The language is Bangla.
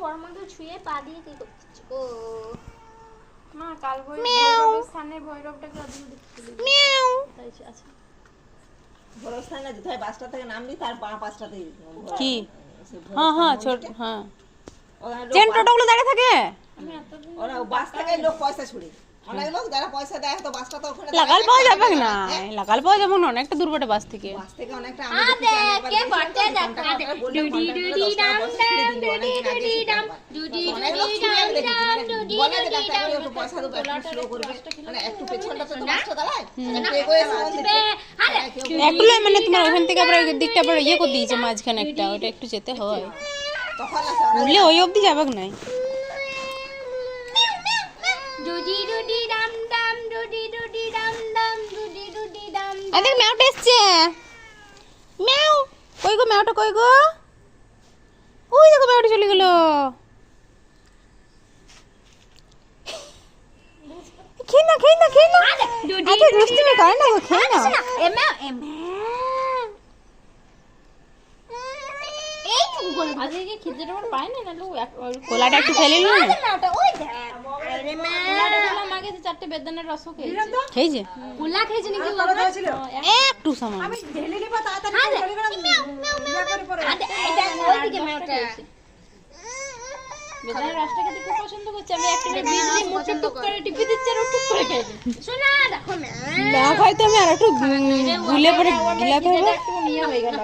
করমণ্ডল ছুঁয়ে পা দিয়ে কি করছিস ও মা কাল ভৈরবের স্থানে ভৈরবটাকে অদ্ভুত দেখতে মিয়াও তাই আছে ভরসা না যেতে হয় বাসটা থেকে নামবি তার পাঁচটাতে কি হ্যাঁ ছোট হ্যাঁ চেন টোটোগুলো দাঁড়িয়ে থাকে ওরা বাস থেকে লোক পয়সা ছুড়ে অনেক লোক যারা পয়সা দেয় তো বাসটা তো ওখানে লাগাল পাওয়া যাবে না লাগাল পাওয়া যাবে না অনেকটা দূর বটে বাস থেকে বাস থেকে অনেকটা আমি দেখি কে বটে দেখা ডুডি ডুডি ডাম ডাম ডুডি ডুডি ডাম ডুডি ডুডি ডাম ডাম ডুডি বলে ডুডি যে ডাম একটু পয়সা দেবো একটু স্লো করবে মানে একটু পেছনটা তো বাসটা দাঁড়ায় একটু এগোয় একটু মানে তোমার ওখান থেকে আবার ওই দিকটা আবার ইয়ে করে দিয়েছে মাঝখানে একটা ওটা একটু যেতে হয় তখন আছে উঠলে ওই অবধি যাবে না ডুডি ডুডি ডাম ডাম ডুডি ডুডি ডাম ডাম ডুডি ডুডি ডাম আরে দেখ ম্যাওটা এসছে ম্যাও কই গো ম্যাওটা কই গো ওই দেখো ম্যাওটা চলে গেল খেয়ে না আচ্ছা দুষ্টুমি করে না গো খেয়ে না এমা এমা এই তো বলে আজকে কি খিদে আমার পায় না না কোলাটা একটু ফেলে নিল না না ওটা ওই দেখ আরে মা মাগে চারটে বেদানার রসও খেয়েছে কুলা খেয়েছে নাকি একটু সামান আমি ঢেলে নিব তাড়াতাড়ি চলে গেলাম ইয়া করে পরে আরে এটা ওইদিকে মেওটা বেদানার রসটা খেতে খুব পছন্দ করছে আমি একটা বিজলি মুঠো টুক করে টিপে দিচ্ছি আর ও টুক করে খেয়ে দিচ্ছে শোনা দেখো না খাইতে আমি আর একটু গুলে পরে গিলা খাবো একটু নিয়ে হয়ে গেল